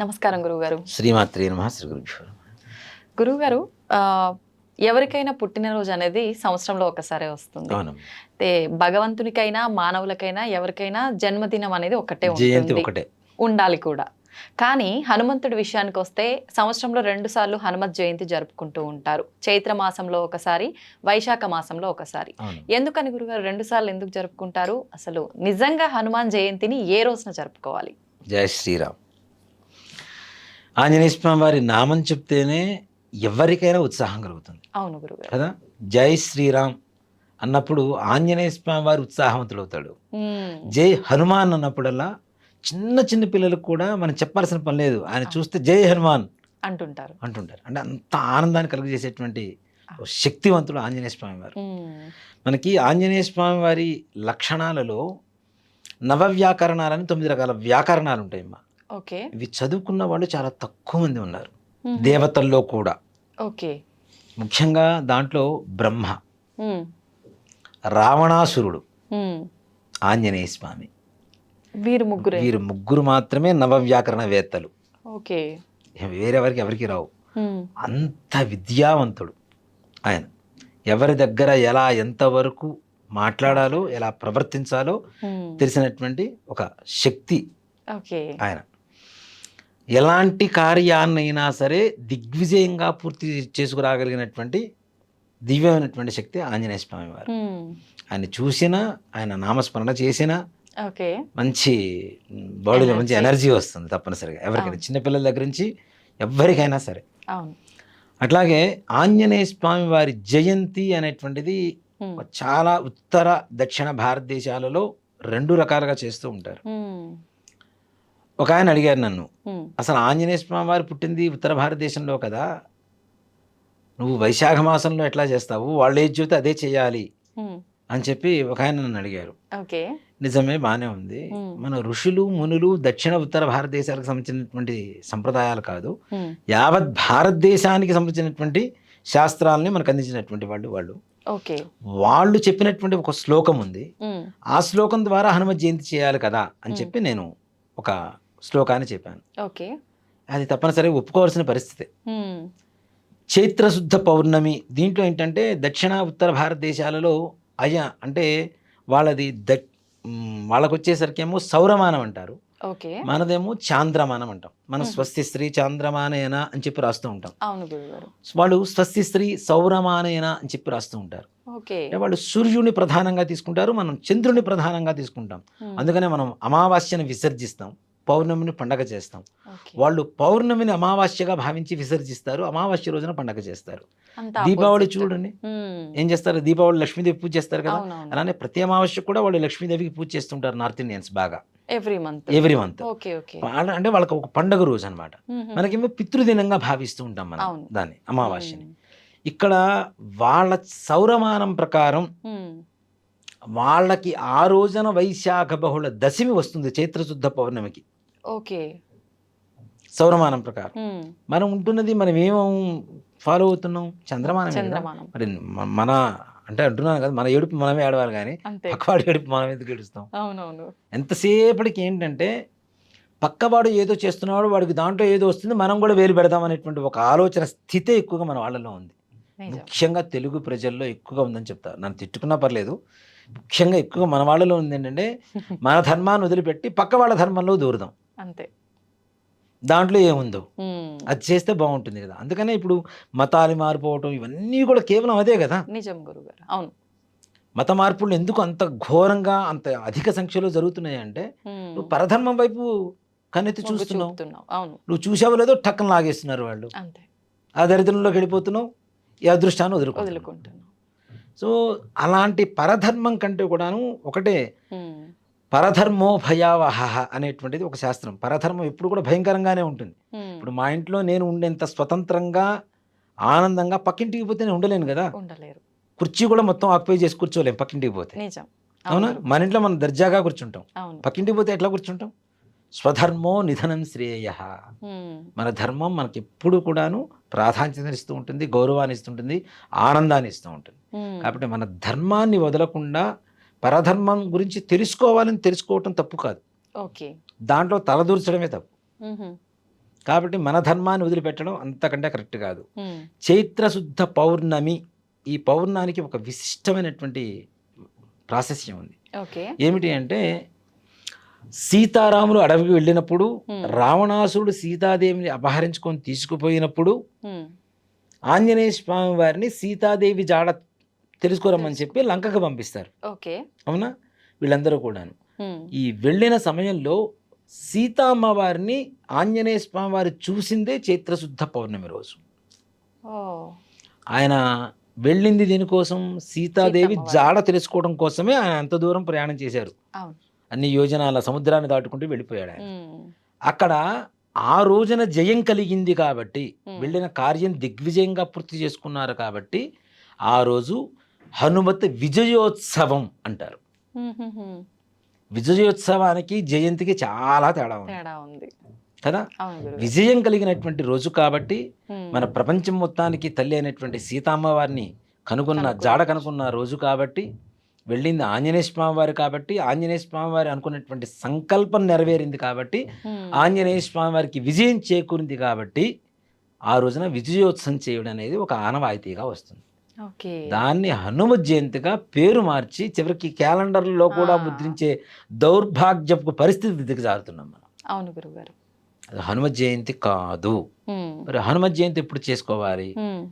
నమస్కారం గురువుగారు. శ్రీమాత్రే నమః. శ్రీ గురుభ్యో నమః. గురువుగారు, ఎవరికైనా పుట్టినరోజు అనేది సంవత్సరంలో ఒకసారే వస్తుంది. అవునమ్మా. అయితే భగవంతునికైనా, మానవులకైనా, ఎవరికైనా జన్మదినం అనేది ఒకటే జయంతి ఉంటుంది. ఒకటే. ఉండాలి కూడా. కానీ హనుమంతుడి విషయానికొస్తే సంవత్సరంలో 2 సార్లు హనుమత్ జయంతి జరుపుకుంటూ ఉంటారు. చైత్ర మాసంలో ఒకసారి, వైశాఖ మాసంలో ఒకసారి. అవును. ఎందుకని గురుగారు 2 సార్లు ఎందుకు జరుపుకుంటారు? అసలు నిజంగా హనుమాన్ జయంతిని ఏ రోజున జరుపుకోవాలి? జయ శ్రీరామ్. ఆంజనేయ స్వామి వారి నామం చెప్తేనే ఎవరికైనా ఉత్సాహం కలుగుతుంది అవును గురుగారు. కదా. జై శ్రీరామ్ అన్నప్పుడు ఆంజనేయ స్వామి వారు ఉత్సాహవంతుడవుతాడు. మ్మ్. జై హనుమాన్ అన్నప్పుడల్లా చిన్న చిన్న పిల్లలకు కూడా మనం చెప్పాల్సిన పని లేదు, ఆయన చూస్తే జై హనుమాన్ అంటుంటారు. అంటుంటారు. అంటే అంత ఆనందాన్ని కలుగజేసేటువంటి ఓ శక్తివంతుడు ఆంజనేయ స్వామి వారు. మ్మ్. మనకి ఆంజనేయ స్వామి వారి లక్షణాలలో నవవ్యాకరణాలని 9 రకాల వ్యాకరణాలు ఉంటాయమ్మా. ఓకే. ఇవి చదువుకున్న వాళ్ళు చాలా తక్కువ మంది ఉన్నారు మ్మ్. దేవతల్లో కూడా. ఓకే. ముఖ్యంగా దాంట్లో బ్రహ్మ, మ్మ్. రావణాసురుడు, మ్మ్. ఆంజనేయ స్వామి, వీరు ముగ్గురే. వీరు ముగ్గురు మాత్రమే నవవ్యాకరణవేత్తలు. ఓకే. వేరెవరికి ఎవరికి రావు. మ్మ్. అంత విద్యావంతుడు ఆయన. ఎవరి దగ్గర ఎలా ఎంతవరకు మాట్లాడాలో, ఎలా ప్రవర్తించాలో మ్మ్. తెలిసినటువంటి ఒక శక్తి ఓకే. ఆయన. ఎలాంటి కార్యాన్నైనా సరే దిగ్విజయంగా పూర్తి చేసుకురాగలిగినటువంటి దివ్యమైనటువంటి శక్తి ఆంజనేయ స్వామి వారు. మ్మ్. ఆయన చూసినా, ఆయన నామస్మరణ చేసినా ఓకే. మంచి బాడీలో మంచి Energy. ఎనర్జీ వస్తుంది తప్పనిసరిగా ఎవరికైనా, అవును. చిన్నపిల్లల దగ్గర నుంచి ఎవరికైనా సరే. అవును. అట్లాగే ఆంజనేయ స్వామి వారి జయంతి అనేటువంటిది మ్మ్. చాలా ఉత్తర దక్షిణ భారతదేశాలలో 2 రకాలుగా చేస్తూ ఉంటారు. మ్మ్. ఒక ఆయన అడిగారు నన్ను, మ్మ్. అసలు ఆంజనేయ స్వామి వారు పుట్టింది ఉత్తర భారతదేశంలో కదా, నువ్వు వైశాఖ మాసంలో ఎట్లా చేస్తావు, వాళ్ళు ఏది చెబితే అదే చేయాలి మ్మ్. అని చెప్పి ఒక ఆయన నన్ను అడిగారు. ఓకే. నిజమే, బాగానే ఉంది. మ్మ్. మన ఋషులు మునులు దక్షిణ ఉత్తర భారతదేశాలకు సంబంధించినటువంటి సంప్రదాయాలు కాదు, మ్మ్. యావత్ భారతదేశానికి సంబంధించినటువంటి శాస్త్రాలని మనకు అందించినటువంటి వాళ్ళు ఓకే. వాళ్ళు చెప్పినటువంటి ఒక శ్లోకం ఉంది. మ్మ్. ఆ శ్లోకం ద్వారా హనుమత్ జయంతి చేయాలి కదా అని చెప్పి నేను ఒక శ్లోకాన్ని చెప్పాను. ఓకే. అది తప్పనిసరిగా ఒప్పుకోవాల్సిన పరిస్థితి. మ్మ్. చైత్రశుద్ధ పౌర్ణమి. దీంట్లో ఏంటంటే దక్షిణ ఉత్తర భారతదేశాలలో అంటే వాళ్ళది వాళ్ళకు వచ్చేసరికి ఏమో సౌరమానం అంటారు, ఓకే. మనదేమో చాంద్రమానం అంటాం. మనం స్వస్తి స్త్రీ చాంద్రమానేన అని చెప్పి రాస్తూ ఉంటాం. అవును గురుగారు. వాళ్ళు స్వస్తి స్త్రీ సౌరమానేన అని చెప్పి రాస్తూ ఉంటారు. ఓకే. అంటే వాళ్ళు సూర్యుని ప్రధానంగా తీసుకుంటారు, మనం చంద్రుని ప్రధానంగా తీసుకుంటాం. మ్మ్. అందుకనే మనం అమావాస్యను విసర్జిస్తాం, పౌర్ణమిని పండగ చేస్తాం. ఓకే. వాళ్ళు పౌర్ణమిని అమావాస్యగా భావించి విసర్జిస్తారు, అమావాస్య రోజున పండగ చేస్తారు. అంత దీపావళి opposite. చూడండి మ్మ్. ఏం చేస్తారు, దీపావళి లక్ష్మీదేవి పూజ చేస్తారు కదా. అవునవును. అలానే ప్రతి అమావాస్య కూడా వాళ్ళు లక్ష్మీదేవికి పూజ చేస్తుంటారు నార్త్ ఇండియన్స్ బాగా, every month. Every month. Okay. Okay. అంటే వాళ్ళకి ఒక పండగ రోజు అనమాట. మ్మ్. మనకేమో పితృదినంగా భావిస్తూ ఉంటాం మనం అవును. దాన్ని, అమావాస్యని. మ్మ్. ఇక్కడ వాళ్ళ సౌరమానం ప్రకారం మ్మ్. వాళ్ళకి ఆ రోజున వైశాఖ బహుళ దశమి వస్తుంది చైత్రశుద్ధ పౌర్ణమికి, ఓకే. సౌరమానం ప్రకారం. మ్మ్. మనం ఉంటున్నది, మనం ఏమో ఫాలో అవుతున్నాం, చంద్రమానం. చంద్రమానం. మరి మన అంటే అంటున్నాను కదా, మన ఏడుపు మనమే ఏడవాలి కానీ అంతే. పక్కవాడి ఏడుపు మనం ఎందుకు ఏడుస్తాం. అవునవును. ఎంతసేపటికి ఏంటంటే పక్కవాడు ఏదో చేస్తున్నాడు, వాడికి దాంట్లో ఏదో వస్తుంది, మనం కూడా వేలు పెడదాం అనేటువంటి ఒక ఆలోచన స్థితే ఎక్కువగా మన వాళ్ళలో ఉంది. నిజం. ముఖ్యంగా తెలుగు ప్రజల్లో ఎక్కువగా ఉందని చెప్తారు. నన్ను తిట్టుకున్నా పర్లేదు, ముఖ్యంగా ఎక్కువగా మన వాళ్ళలో ఉంది ఏంటంటే మన ధర్మాన్ని వదిలిపెట్టి పక్క వాళ్ళ ధర్మంలో దూరదాం, అంతే. దాంట్లో ఏముందో మ్మ్. అది చేస్తే బాగుంటుంది కదా. అందుకనే ఇప్పుడు మతాలు మారిపోవటం ఇవన్నీ కూడా కేవలం అదే కదా. నిజం గురుగారు. అవును. మత మార్పులు ఎందుకు అంత ఘోరంగా అంత అధిక సంఖ్యలో జరుగుతున్నాయి అంటే, మ్మ్. నువ్వు పరధర్మం వైపు కన్నెత్తి మొగ్గు చూస్తున్నావు, చూపుతున్నావు. అవును. నువ్వు చూసావో లేదో టక్కన లాగేస్తున్నారు వాళ్ళు, అంతే. ఆ దరిద్రంలోకి వెళ్ళిపోతున్నావు, ఈ అదృష్టాన్ని వదులుకుంటున్నావు. వదులుకుంటున్నావు. సో అలాంటి పరధర్మం కంటే కూడాను ఒకటే మ్మ్. పరధర్మో భయావహ అనేటువంటిది ఒక శాస్త్రం. పరధర్మం ఎప్పుడు కూడా భయంకరంగానే ఉంటుంది. మ్మ్. ఇప్పుడు మా ఇంట్లో నేను ఉండేంత స్వతంత్రంగా ఆనందంగా పక్కింటికి పోతే నేను ఉండలేను కదా. ఉండలేరు. కుర్చీ కూడా మొత్తం ఆక్యుపై చేసి కూర్చోలేం పక్కింటికి పోతే, నిజం. అవునా. అవును. మన ఇంట్లో మనం దర్జాగా కూర్చుంటాం, అవును. పక్కింటికి పోతే ఎట్లా కూర్చుంటాం. స్వధర్మో నిధనం శ్రేయ. మ్మ్. మన ధర్మం మనకి ఎప్పుడు కూడాను ప్రాధాన్యతను ఇస్తూ ఉంటుంది, గౌరవాన్ని ఇస్తుంటుంది, ఆనందాన్ని ఇస్తూ ఉంటుంది. మ్మ్. కాబట్టి మన ధర్మాన్ని వదలకుండా పరధర్మం గురించి తెలుసుకోవాలని తెలుసుకోవటం తప్పు కాదు, ఓకే. దాంట్లో తలదూర్చడమే తప్పు. మ్మ్. కాబట్టి మన ధర్మాన్ని వదిలిపెట్టడం అంతకంటే కరెక్ట్ కాదు. ఉమ్, చైత్రశుద్ధ పౌర్ణమి, ఈ పౌర్ణానికి ఒక విశిష్టమైనటువంటి ప్రాశస్యం ఉంది. ఓకే. ఏమిటి అంటే సీతారాములు అడవికి వెళ్ళినప్పుడు రావణాసురుడు సీతాదేవిని అపహరించుకొని తీసుకుపోయినప్పుడు ఉమ్, ఆంజనేయ స్వామి వారిని సీతాదేవి జాడ తెలుసుకోరమ్మని చెప్పి లంకకు పంపిస్తారు. ఓకే. అవునా? వీళ్ళందరూ కూడాను ఉమ్, ఈ వెళ్ళిన సమయంలో సీతామ్మ వారిని ఆంజనేయ స్వామి వారు చూసిందే చైత్రశుద్ధ పౌర్ణమి రోజు. ఓ, ఆయన వెళ్ళింది దీనికోసం సీతాదేవి సీతమ్మ వారు. జాడ తెలుసుకోవడం కోసమే ఆయన అంత దూరం ప్రయాణం చేశారు. అవును. అన్ని యోజనాల సముద్రాన్ని దాటుకుంటూ వెళ్ళిపోయాడు ఆయన. ఉమ్, అక్కడ ఆ రోజున జయం కలిగింది కాబట్టి, Hmm. వెళ్ళిన కార్యం దిగ్విజయంగా పూర్తి చేసుకున్నారు కాబట్టి ఆ రోజు హనుమత్ విజయోత్సవం అంటారు. ఉమ్, ఉమ్, ఉమ్, విజయోత్సవానికి జయంతికి చాలా తేడా ఉంది తేడా ఉంది. కదా. అవును గురుగారు. విజయం కలిగినటువంటి రోజు కాబట్టి ఉమ్, మన ప్రపంచం మొత్తానికి తల్లి అయినటువంటి సీతామ్మవారిని జాడ కనుక్కున్న రోజు కాబట్టి, వెళ్ళింది ఆంజనేయ స్వామి వారు కాబట్టి, ఆంజనేయ స్వామి వారి అనుకున్నటువంటి సంకల్పం నెరవేరింది కాబట్టి, ఉమ్, ఆంజనేయ స్వామి వారికి విజయం చేకూరింది కాబట్టి ఆ రోజున విజయోత్సవం చేయడం అనేది ఒక ఆనవాయితీగా వస్తుంది. ఓకే. దాన్ని హనుమ జయంతిగా పేరు మార్చి చివరికి క్యాలెండర్లో కూడా ముద్రించే దౌర్భాగ్యపు పరిస్థితి దిగజారుతున్నాం మనం. అవును గురుగారు. అది హనుమ జయంతి కాదు. ఉమ్, మరి హనుమ జయంతి ఎప్పుడు చేసుకోవాలి? ఉమ్,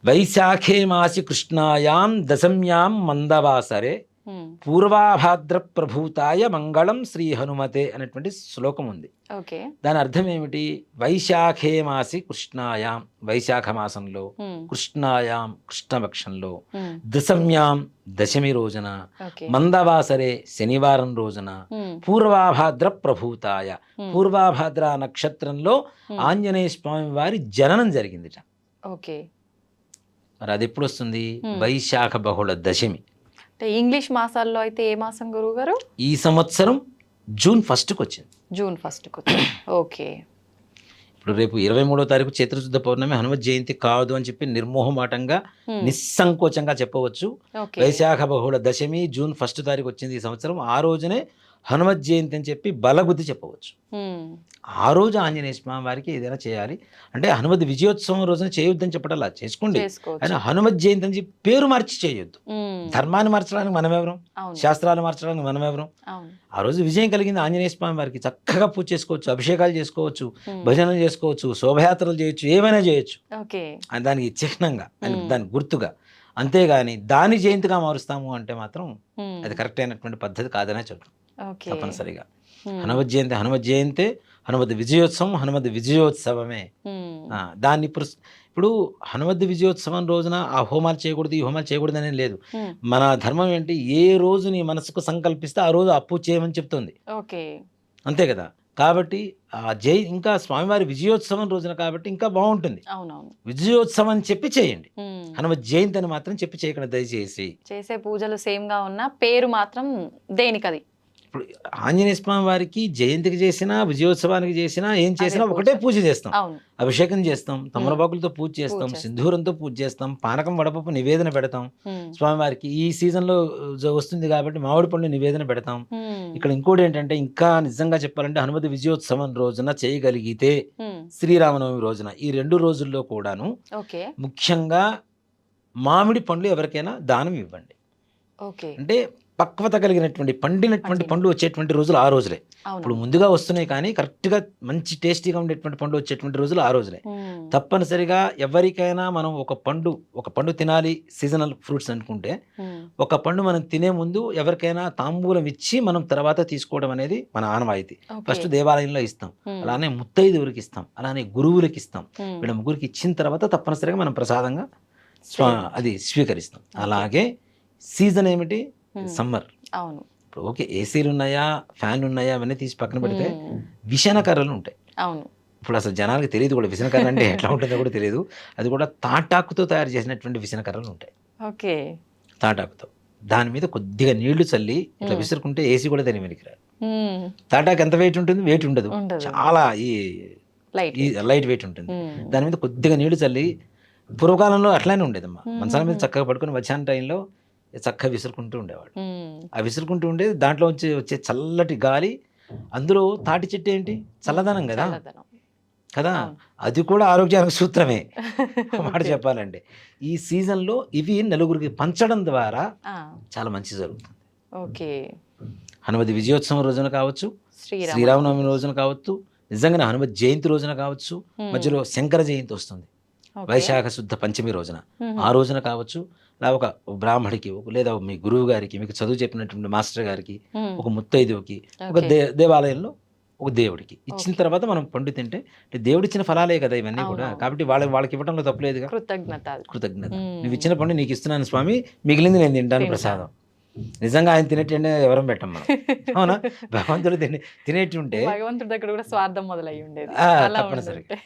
వైశాఖే మాసి కృష్ణాయాం దశమ్యాం మందవాసరే ఉమ్, పూర్వాభాద్ర ప్రభూతాయ మంగళం శ్రీ హనుమతే అనేటువంటి శ్లోకం ఉంది. ఓకే. దాని అర్థం ఏమిటి? వైశాఖే మాసి కృష్ణాయాం, వైశాఖ మాసంలో, ఉమ్, కృష్ణాయాం కృష్ణపక్షంలో, ఉమ్, దశమ్యాం దశమి రోజున, ఓకే. మందవాసరే శనివారం రోజున, ఉమ్, పూర్వాభాద్ర ప్రభూతాయ ఉమ్, పూర్వాభాద్ర నక్షత్రంలో ఉమ్, ఆంజనేయ స్వామి వారి జననం జరిగిందిట. ఓకే. మరి అది ఎప్పుడు వస్తుంది? Hmm. వైశాఖ బహుళ దశమి. అంటే ఇంగ్లీష్ మాసాల్లో అయితే ఏ మాసం గురుగారు? ఈ సంవత్సరం జూన్ 1కు వచ్చింది. జూన్ 1కు. ఓకే. ఇప్పుడు రేపు 23వ తారీఖు చైత్రశుద్ధ పౌర్ణమి హనుమత్ జయంతి కాదు అని చెప్పి నిర్మోహమాటంగా ఉమ్, నిస్సంకోచంగా చెప్పవచ్చు. ఓకే. వైశాఖ బహుళ దశమి జూన్ 1 తారీఖు వచ్చింది ఈ సంవత్సరం. ఆ రోజునే హనుమత్ జయంతి అని చెప్పి బలగుద్ది చెప్పవచ్చు. ఉమ్, ఆ రోజు ఆంజనేయ స్వామి వారికి ఏదైనా చేయాలి అంటే హనుమత్ విజయోత్సవం రోజున చేయొద్దని చెప్పడం చేసుకోండి. చేసుకోవచ్చు. ఆయన హనుమత్ జయంతి అని చెప్పి పేరు మార్చి చేయొద్దు. ఉమ్, ధర్మాన్ని మార్చడానికి మనమెవరం? అవును. శాస్త్రాలు మార్చడానికి మనమెవరం? అవును. ఆ రోజు విజయం కలిగింది ఆంజనేయ స్వామి వారికి. చక్కగా పూజ చేసుకోవచ్చు, అభిషేకాలు చేసుకోవచ్చు, ఉమ్, భజనలు చేసుకోవచ్చు, శోభయాత్రలు చేయొచ్చు, ఏమైనా చేయొచ్చు. ఓకే. దానికి చిహ్నంగా, Hmm. దానికి గుర్తుగా. అంతేగాని దాని జయంతిగా మారుస్తాము అంటే మాత్రం ఉమ్, అది కరెక్ట్ అయినటువంటి పద్ధతి కాదనే చెప్పడం ఓకే. తప్పనిసరిగా. ఉమ్, హనుమత్ జయంతే, హనుమత్ విజయోత్సవం హనుమత్ విజయోత్సవమే. ఉమ్, దాన్ని ఇప్పుడు హనుమత్ విజయోత్సవం రోజున ఆ హోమాలు చేయకూడదు, ఈ హోమాలు చేయకూడదు అనేది లేదు. ఉమ్, మన ధర్మం ఏంటి? ఏ రోజు నీ మనసుకు సంకల్పిస్తే ఆ రోజు అప్పు చేయమని చెప్తుంది. ఓకే. అంతే కదా. కాబట్టి ఇంకా స్వామివారి విజయోత్సవం రోజున కాబట్టి ఇంకా బాగుంటుంది. అవునవును. విజయోత్సవం అని చెప్పి చేయండి. ఉమ్, హనుమత్ జయంతి అని మాత్రం చెప్పి చేయకండి దయచేసి. చేసే పూజలు సేమ్ గా ఉన్నా పేరు మాత్రం దేనికది. ఇప్పుడు ఆంజనేయ స్వామి వారికి జయంతికి చేసినా విజయోత్సవానికి చేసినా ఏం చేసినా అదే పూజ. ఒకటే పూజ చేస్తాం. అవును. అభిషేకం చేస్తాం, తమలపాకులతో పూజ చేస్తాం, చేస్తాం. సింధూరంతో పూజ చేస్తాం, పానకం వడపప్పు నివేదన పెడతాం ఉమ్, స్వామివారికి. ఈ సీజన్లో వస్తుంది కాబట్టి మామిడి పండు నివేదన పెడతాం. ఉమ్, ఇక్కడ ఇంకోటి ఏంటంటే, ఇంకా నిజంగా చెప్పాలంటే హనుమతి విజయోత్సవం రోజున చేయగలిగితే ఉమ్, శ్రీరామనవమి రోజున, ఈ 2 రోజుల్లో కూడాను ఓకే. ముఖ్యంగా మామిడి పండ్లు ఎవరికైనా దానం ఇవ్వండి. ఓకే. అంటే పక్వత కలిగినటువంటి పండినటువంటి పండ్లు వచ్చేటువంటి రోజులు ఆ రోజులే. అవును. ఇప్పుడు ముందుగా వస్తున్నాయి కానీ కరెక్ట్గా మంచి టేస్టీగా ఉండేటువంటి పండ్లు వచ్చేటువంటి రోజులు ఆ రోజులే. ఉమ్, తప్పనిసరిగా ఎవరికైనా మనం ఒక పండు తినాలి, సీజనల్ ఫ్రూట్స్ అనుకుంటే ఉమ్, ఒక పండు మనం తినే ముందు ఎవరికైనా తాంబూలం ఇచ్చి మనం తర్వాత తీసుకోవడం అనేది మన ఆనవాయితీ. ఓకే. ఫస్ట్ దేవాలయంలో ఇస్తాం, ఉమ్, అలానే ముత్తైదువురికి ఇస్తాం, అలానే గురువులకి ఇస్తాం. ఉమ్, వీళ్ళ ముగ్గురికి ఇచ్చిన తర్వాత తప్పనిసరిగా మనం ప్రసాదంగా అది స్వీకరిస్తాం. ఓకే. అలాగే సీజన్ ఏమిటి? ఉమ్, సమ్మర్. అవును. ఇప్పుడు ఓకే, ఏసీలు ఉన్నాయా, ఫ్యాన్లు ఉన్నాయా అవన్నీ తీసి పక్కన పెడితే ఉమ్, విషనకర్రలు ఉంటాయి. అవును. ఇప్పుడు అసలు జనాలకు తెలియదు కూడా విసనకర్ర అంటే ఎట్లా ఉంటుందో కూడా తెలియదు. అది కూడా తాటాకుతో తయారు చేసినటువంటి విసనకర్రలు ఉంటాయి. ఓకే. తాటాకుతో దాని మీద కొద్దిగా నీళ్లు చల్లి ఇట్లా విసురుకుంటే ఏసీ కూడా దాని వెనక్కి రాదు. ఉమ్, తాటాకు ఎంత వెయిట్ ఉంటుంది? వెయిట్ ఉండదు, ఉండదు. చాలా లైట్. లైట్ వెయిట్ ఉంటుంది. ఉమ్, దాని మీద కొద్దిగా నీళ్లు చల్లి, పూర్వకాలంలో అట్లానే ఉండేదమ్మా. మ్మ్. మంచాల మీద చక్కగా పడుకొని మధ్యాహ్నం టైంలో చక్కగా విసురుకుంటూ ఉండేవాడు. ఉమ్, ఆ విసురుకుంటూ ఉండేది, దాంట్లో వచ్చే చల్లటి గాలి. అందులో తాటి చెట్టు ఏంటి? చల్లదనం కదా. చల్లదనం. కదా, అవును. అది కూడా ఆరోగ్యానికి సూత్రమే మాట ఓకే. చెప్పాలంటే. ఈ సీజన్లో ఇవి నలుగురికి పంచడం ద్వారా ఆ, చాలా మంచి జరుగుతుంది. ఓకే. హనుమతి విజయోత్సవం రోజున కావచ్చు, శ్రీరామనవమి శ్రీరామనవమి రోజున కావచ్చు, నిజంగానే హనుమత్ జయంతి రోజున కావచ్చు, మధ్యలో శంకర జయంతి వస్తుంది ఓకే. వైశాఖ శుద్ధ పంచమి రోజున, ఆ రోజున కావచ్చు, ఇలా ఒక బ్రాహ్మడికి లేదా మీ గురువు గారికి, మీకు చదువు చెప్పినటువంటి మాస్టర్ గారికి, ఒక ముత్తైదువుకి, ఒక ఓకే. దేవాలయంలో ఒక దేవుడికి ఇచ్చిన ఓకే. తర్వాత మనం పండు తింటే అంటే దేవుడిచ్చిన ఫలాలే కదా ఇవన్నీ కూడా, అవునవును. కాబట్టి వాళ్ళకి ఇవ్వడంలో తప్పలేదుగా. కృతజ్ఞతలు. కృతజ్ఞత. మ్మ్. నువ్వు ఇచ్చిన పండు నీకు ఇస్తున్నాను స్వామి, మిగిలింది నేను తింటాను తింటాను. ప్రసాదం. నిజంగా ఆయన తినేటంటే ఎవరం పెట్టం మనం, అవునా? భగవంతుడు తినేటి ఉంటే భగవంతుడి దగ్గర కూడా స్వార్థం మొదలయ్యి ఉండేది అలా తప్పనిసరి. ఉండుంటే.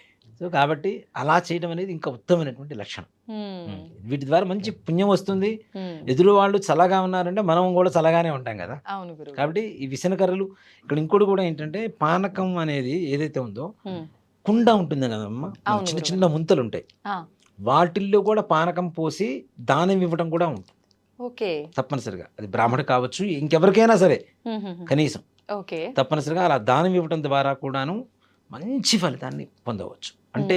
సో కాబట్టి అలా చేయడం అనేది ఇంకా ఉత్తమమైనటువంటి లక్షణం. మ్మ్. వీటి ద్వారా మంచి పుణ్యం వస్తుంది. మ్మ్. ఎదురు వాళ్ళు చల్లగా ఉన్నారంటే మనం కూడా చల్లగానే ఉంటాం కదా. అవును గురువు. కాబట్టి ఈ విసనకర్రలు ఇక్కడ ఇంకోటి కూడా ఏంటంటే, పానకం అనేది ఏదైతే ఉందో మ్మ్. కుండ ఉంటుంది కదమ్మ, అవును చిన్న గురువు. చిన్న ముంతలు ఉంటాయి, ఆ, వాటిల్లో కూడా పానకం పోసి దానం ఇవ్వడం కూడా ఉంటుంది ఓకే. తప్పనిసరిగా. అది బ్రాహ్మడు కావచ్చు, ఇంకెవరికైనా సరే మ్మ్, మ్మ్, మ్మ్. కనీసం ఓకే. తప్పనిసరిగా అలా దానం ఇవ్వడం ద్వారా కూడాను మంచి ఫలితాన్ని పొందవచ్చు. అంటే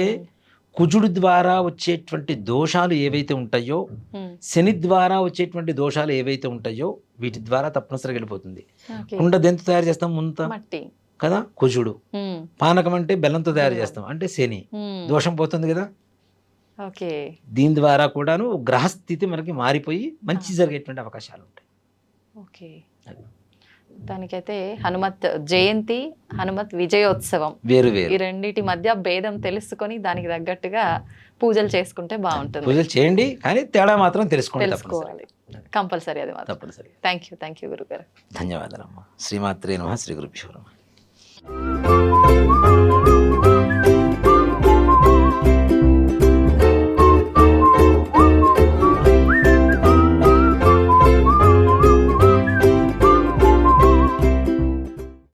కుజుడు ద్వారా వచ్చేటువంటి దోషాలు ఏవైతే ఉంటాయో, మ్మ్. శని ద్వారా వచ్చేటువంటి దోషాలు ఏవైతే ఉంటాయో, వీటి ద్వారా తప్పనిసరిగా వెళ్ళిపోతుంది. ఓకే. కుండ దెంతో తయారు చేస్తాం, ముంత మట్టి. కదా కుజుడు, మ్మ్. పానకం అంటే బెల్లంతో తయారు చేస్తాం అంటే శని, మ్మ్. దోషం పోతుంది కదా. ఓకే. దీని ద్వారా కూడాను గ్రహస్థితి మనకి మారిపోయి మంచి జరిగేటువంటి అవకాశాలు ఉంటాయి. ఓకే. దానికైతే హనుమత్ జయంతి, హనుమత్ విజయోత్సవం వేరు ఈ వేరు రెండిటి మధ్య భేదం తెలుసుకొని దానికి తగ్గట్టుగా పూజలు చేసుకుంటే బాగుంటుంది. పూజలు చేయండి, కానీ తేడా మాత్రం తెలుసుకోండి తెలుసుకోవాలి కంపల్సరీ, అది మాత్రం. తప్పనిసరి. థ్యాంక్ యూ గురుగారు. ధన్యవాదాలమ్మా. శ్రీమాత్రే నమః. శ్రీ గురుభ్యో నమః.